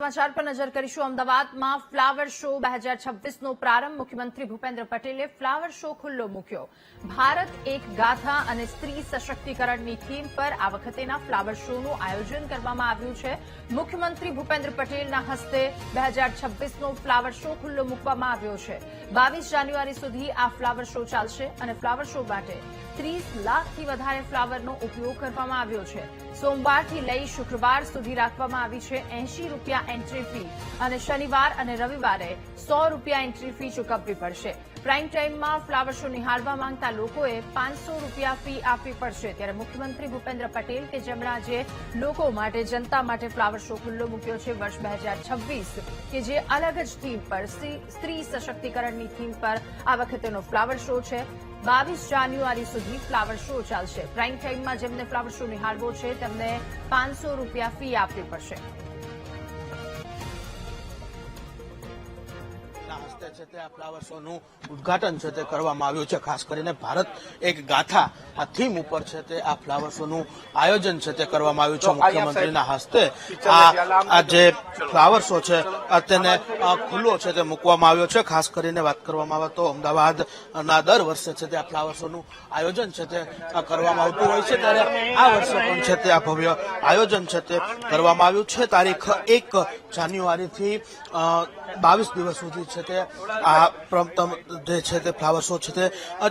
સમાચાર પર નજર કરીશું। અમદાવાદમાં ફ્લાવર શો 2026નો પ્રારંભ મુખ્યમંત્રી ભૂપેન્દ્ર પટેલે ફ્લાવર શો ખુલ્લો મૂક્યો। ભારત એક ગાથા અને સ્ત્રી સશક્તિકરણની થીમ પર આ વખતેના ફ્લાવર શોનું આયોજન કરવામાં આવ્યું છે। મુખ્યમંત્રી ભૂપેન્દ્ર પટેલના હસ્તે 2026નો ફ્લાવર શો ખુલ્લો મૂકવામાં આવ્યો છે। 22 જાન્યુઆરી સુધી આ ફ્લાવર શો ચાલશે અને ફ્લાવર શો માટે 30 લાખથી વધારે ફ્લાવરનો ઉપયોગ કરવામાં આવ્યો છે। સોમવારથી લઈ શુક્રવાર સુધી રાખવામાં આવી છે 80 રૂપિયા એન્ટ્રી ફી અને શનિવાર અને રવિવારે 100 રૂપિયા એન્ટ્રી ફી ચૂકવવી પડશે। પ્રાઇમ ટાઇમમાં ફ્લાવર શો નિહાળવા માંગતા લોકોએ 500 રૂપિયા ફી આપવી પડશે। ત્યારે મુખ્યમંત્રી ભૂપેન્દ્ર પટેલ કે જેમણે આજે લોકો માટે જનતા માટે ફ્લાવર શો ખુલ્લો મૂક્યો છે વર્ષ 2026 કે જે અલગ જ થીમ પર સ્ત્રી સશક્તિકરણની થીમ પર આ વખતેનો ફ્લાવર શો છે। 22 જાન્યુઆરી સુધી ફ્લાવર શો ચાલશે। પ્રાઇમ ટાઇમમાં જેમને ફ્લાવર શો નિહાળવો છે તેમને 500 રૂપિયા ફી આપવી પડશે। ફ્લાવર શોનું ઉદઘાટન છે તે કરવામાં આવ્યું છે। ખાસ કરીને ભારત એક ગાથા આ થીમ ઉપર છે તે આ ફ્લાવર શોનું આયોજન છે તે કરવામાં આવ્યું છે। મુખ્યમંત્રીના હસ્તે આ જે ફ્લાવર શો છે તેને ખુલ્લો છે તે મૂકવામાં આવ્યો છે। ખાસ કરીને વાત કરવામાં આવે તો અમદાવાદના દર વર્ષે છે તે આ ફ્લાવર શોનું આયોજન છે તે કરવામાં આવતું હોય છે, ત્યારે આ વર્ષે પણ છે તે આ ભવ્ય આયોજન છે તે કરવામાં આવ્યું છે। તારીખ 1 જાન્યુઆરીથી 22 દિવસ સુધી છે તે આ જે છે તે ફ્લાવર શો છે તે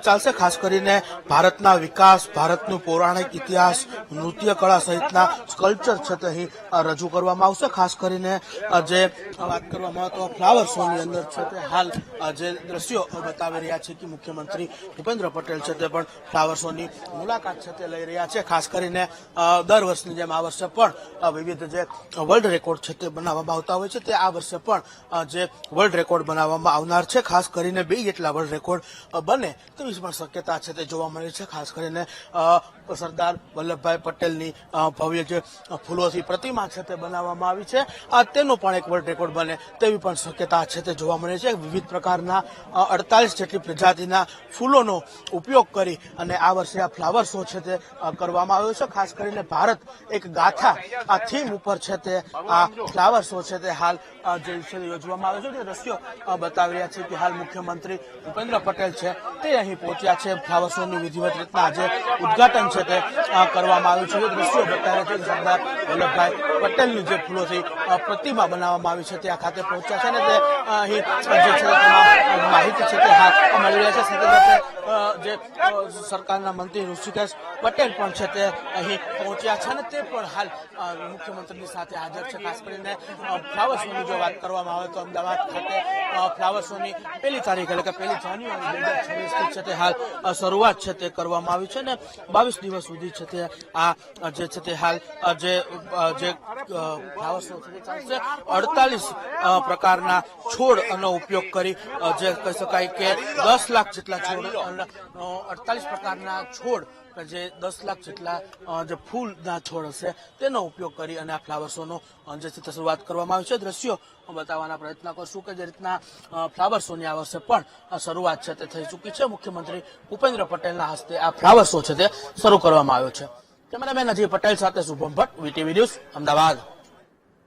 ચાલશે। ખાસ કરીને ભારતના વિકાસ, ભારતનું પૌરાણિક ઇતિહાસ, નૃત્ય કળા સહિતના સ્કલ્પચર છે તે અહીં રજૂ કરવામાં આવશે। ખાસ કરીને જે વાત કરવામાં આવે તો ફ્લાવર શોની અંદર છે તે હાલ જે દ્રશ્યો બતાવી રહ્યા છે કે મુખ્યમંત્રી ભૂપેન્દ્ર પટેલ છે તે પણ ફ્લાવર શોની મુલાકાત છે તે લઈ રહ્યા છે। ખાસ કરીને દર વર્ષની જેમ આ વર્ષે પણ વિવિધ જે વર્લ્ડ રેકોર્ડ છે તે બનાવવામાં આવતા હોય છે, તે આ વર્ષે પણ જે વર્લ્ડ રેકોર્ડ બનાવવામાં આવનાર છે। ખાસ કરીને 2 જેટલા વર્લ્ડ રેકોર્ડ બને તેવી પણ શક્યતા છે તે જોવા મળી છે। ખાસ કરીને સરદાર વલ્લભભાઈ પટેલની ભવ્ય જે ફૂલોથી પ્રતિમા છે તે બનાવવામાં આવી છે તેનો પણ એક વર્લ્ડ રેકોર્ડ બને તેવી પણ શક્યતા છે તે જોવા મળે છે। વિવિધ પ્રકારના 48 જેટલી પ્રજાતિના ફૂલોનો ઉપયોગ કરી અને આ વર્ષે આ ફ્લાવર શો છે તે કરવામાં આવ્યો છે। ખાસ કરીને ભારત એક ગાથા આ થીમ ઉપર છે તે આ ફ્લાવર શો છે તે હાલ જે યોજવામાં આવ્યો છે તે દ્રશ્યો બતાવી રહ્યા છે કે હાલ મુખ્યમંત્રી ભૂપેન્દ્ર પટેલ છે તે અહીં પહોંચ્યા છે। ફ્લાવર શોની વિધિવત રીતના આજે ઉદઘાટન છે તે કરવામાં આવ્યું છે। દ્રશ્યો બતાવે છે કે સરદાર વલ્લભભાઈ પટેલની જે ફૂલોથી પ્રતિમા બનાવવામાં આવી છે તે આ ખાતે પહોંચ્યા છે અને તે અહીં જે છે માહિતી છે તે હાલ મળી રહ્યા છે। સાથે જે સરકારના મંત્રી ઋષિકેશ પટેલ પણ છે તે અહીં પહોંચ્યા છે અને તે પણ હાલ મુખ્યમંત્રીની સાથે હાજર છે। ખાસ કરીને ફ્લાવર શોની જો વાત કરવામાં આવે તો અમદાવાદ ખાતે ફ્લાવર શોની 1 તારીખ એટલે કે 1 જાન્યુઆરી 2026 છે તે હાલ શરૂઆત છે તે કરવામાં આવી છે અને 22 દિવસ સુધી છે તે આ જે છે તે હાલ જે ફ્લાવર શો છે તે ચાલશે। 48 પ્રકારના છોડનો ઉપયોગ કરી જે કહી શકાય કે 10 લાખ જેટલા છોડ 48 પ્રકારના છોડ જે 10 લાખ જેટલા જે ફૂલના છોડ હશે તેનો ઉપયોગ કરી અને આ ફ્લાવર શોનો જે છે તે શરૂઆત કરવામાં આવી છે। દ્રશ્યો બતાવવાના પ્રયત્ન કરશું કે જે રીતના ફ્લાવર શોની આ વર્ષે પણ શરૂઆત છે તે થઈ ચૂકી છે। મુખ્યમંત્રી ભૂપેન્દ્ર પટેલના હસ્તે આ ફ્લાવર શો છે તે શરૂ કરવામાં આવ્યો છે। કેમેરામેન અજય પટેલ સાથે શુભમ ભટ્ટ, વીટીવી ન્યૂઝ, અમદાવાદ।